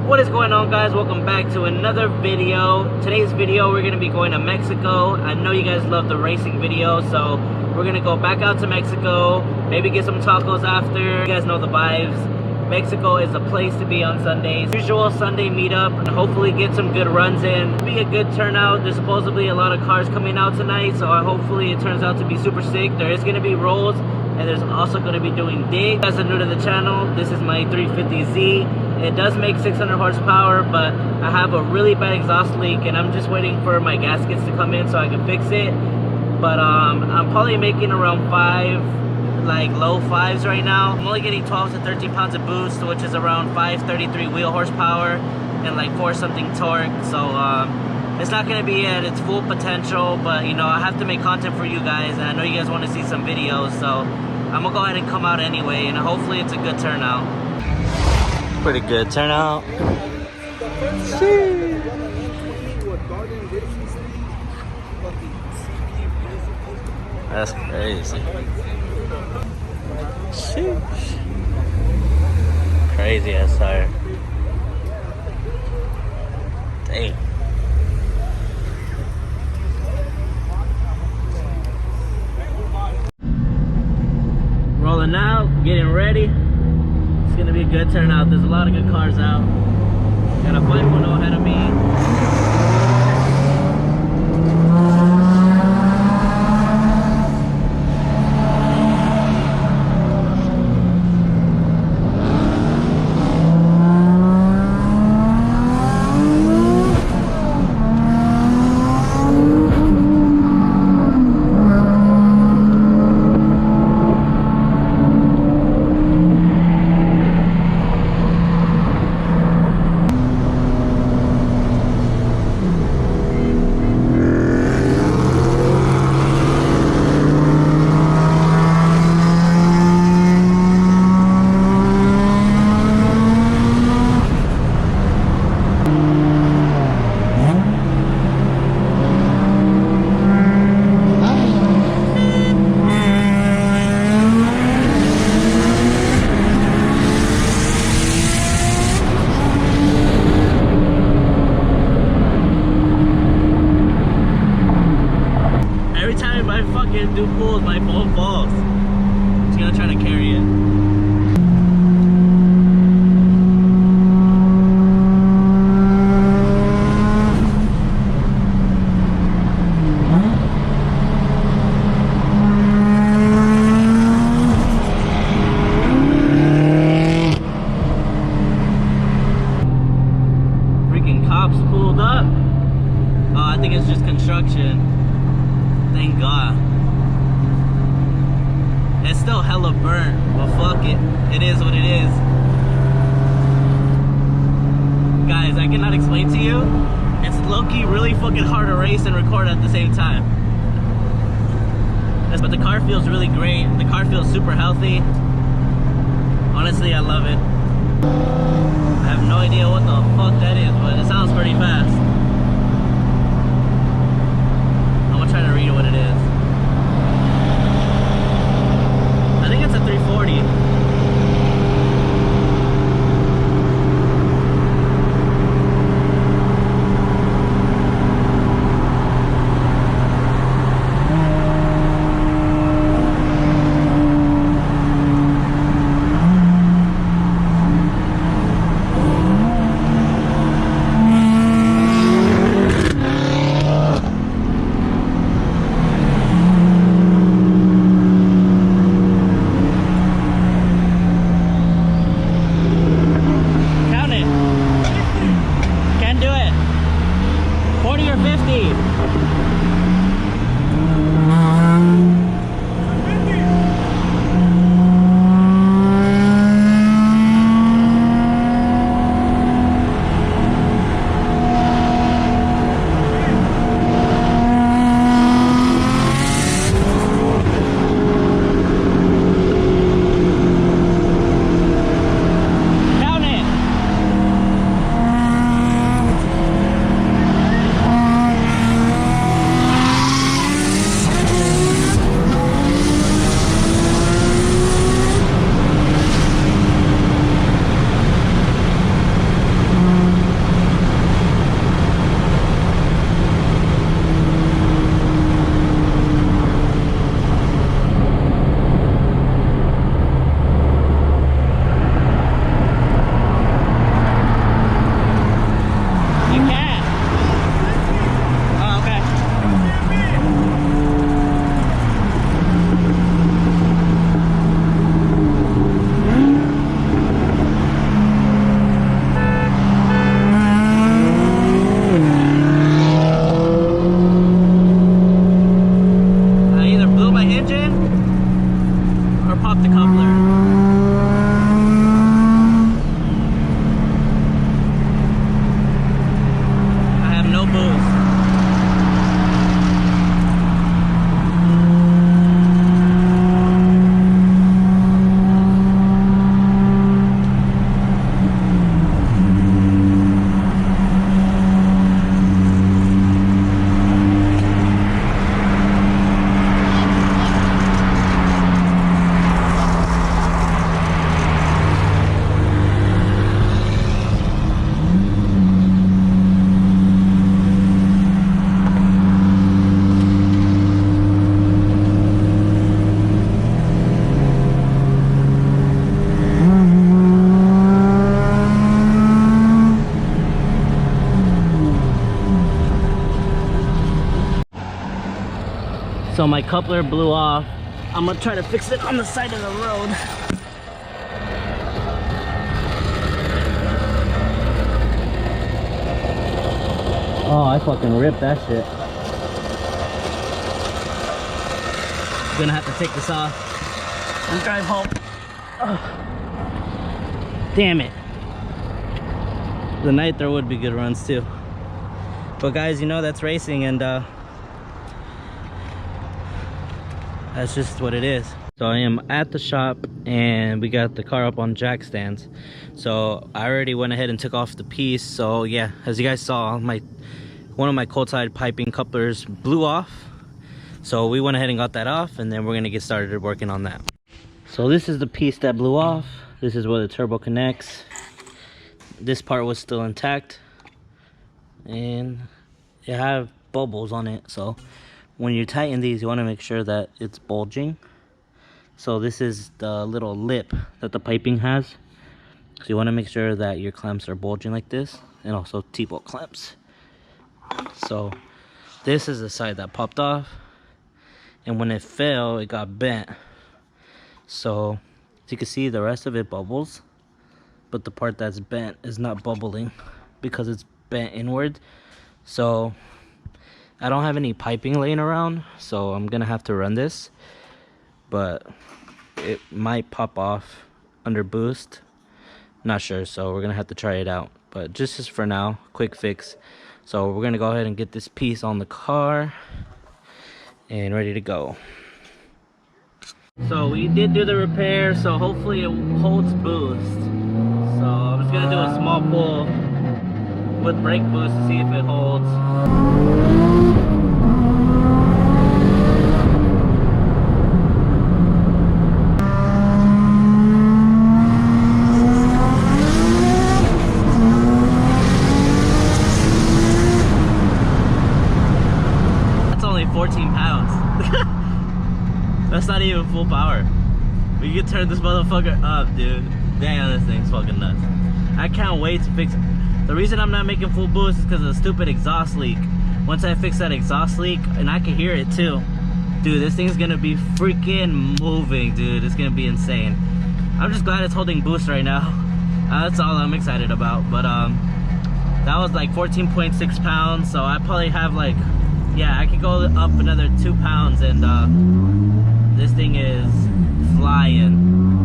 What is going on, guys? Welcome back to another video. Today's video, we're going to be going to Mexico. I know you guys love the racing video, so we're going to go back out to Mexico, maybe get some tacos after. You guys know the vibes. Mexico is a place to be on Sundays. Usual Sunday meetup, and hopefully get some good runs in. It'll be a good turnout. There's supposedly a lot of cars coming out tonight, so hopefully it turns out to be super sick. There is going to be rolls, and there's also going to be doing digs. If you guys are new to the channel, this is my 350Z. It does make 600 horsepower, but I have a really bad exhaust leak, and I'm just waiting for my gaskets to come in so I can fix it. But I'm probably making around low fives right now. I'm only getting 12 to 13 pounds of boost, which is around 533 wheel horsepower and like 4 something torque. So it's not going to be at its full potential, but you know, I have to make content for you guys, and I know you guys want to see some videos, so I'm gonna go ahead and come out anyway, and hopefully it's a good turnout. Pretty good turnout. That's crazy. Sheesh. Crazy ass tire. Dang. Rolling out, getting ready. It's gonna be a good turnout. There's a lot of good cars out. Got a 5.0 ahead of me. Do pulls, my phone falls. Just gonna try to carry it. Freaking cops pulled up. Oh, I think it's just construction. Thank God. It's still hella burnt, but fuck it. It is what it is. Guys, I cannot explain to you. It's low-key really fucking hard to race and record at the same time. But the car feels really great. The car feels super healthy. Honestly, I love it. I have no idea what the fuck that is, but it sounds pretty fast. I'm gonna try to read what it is. I think it's a 340. So my coupler blew off. I'm gonna try to fix it on the side of the road. Oh, I fucking ripped that shit. Gonna have to take this off and drive home. Oh. Damn it. The night there would be good runs too. But guys, you know, that's racing, and that's just what it is. So I am at the shop and we got the car up on jack stands. So I already went ahead and took off the piece. So yeah, as you guys saw, one of my cold side piping couplers blew off. So we went ahead and got that off, and then we're gonna get started working on that. So this is the piece that blew off. This is where the turbo connects. This part was still intact, and it have bubbles on it. So when you tighten these, you want to make sure that it's bulging. So this is the little lip that the piping has. So you want to make sure that your clamps are bulging like this, and also T-bolt clamps. So this is the side that popped off, and when it fell, it got bent. So as you can see, the rest of it bubbles, but the part that's bent is not bubbling because it's bent inward. So I don't have any piping laying around, so I'm gonna have to run this, but it might pop off under boost, not sure. So we're gonna have to try it out, but just for now, quick fix. So we're gonna go ahead and get this piece on the car and ready to go. So we did do the repair, so hopefully it holds boost. So I'm just gonna do a small pull with brake boost to see if it holds. That's only 14 pounds. That's not even full power. We can turn this motherfucker up, dude. Damn, this thing's fucking nuts. I can't wait to fix it. The reason I'm not making full boost is because of the stupid exhaust leak. Once I fix that exhaust leak, and I can hear it too, dude, this thing's gonna be freaking moving, dude. It's gonna be insane. I'm just glad it's holding boost right now. That's all I'm excited about. But that was like 14.6 pounds, so I probably have like, yeah, I could go up another 2 pounds, and this thing is flying.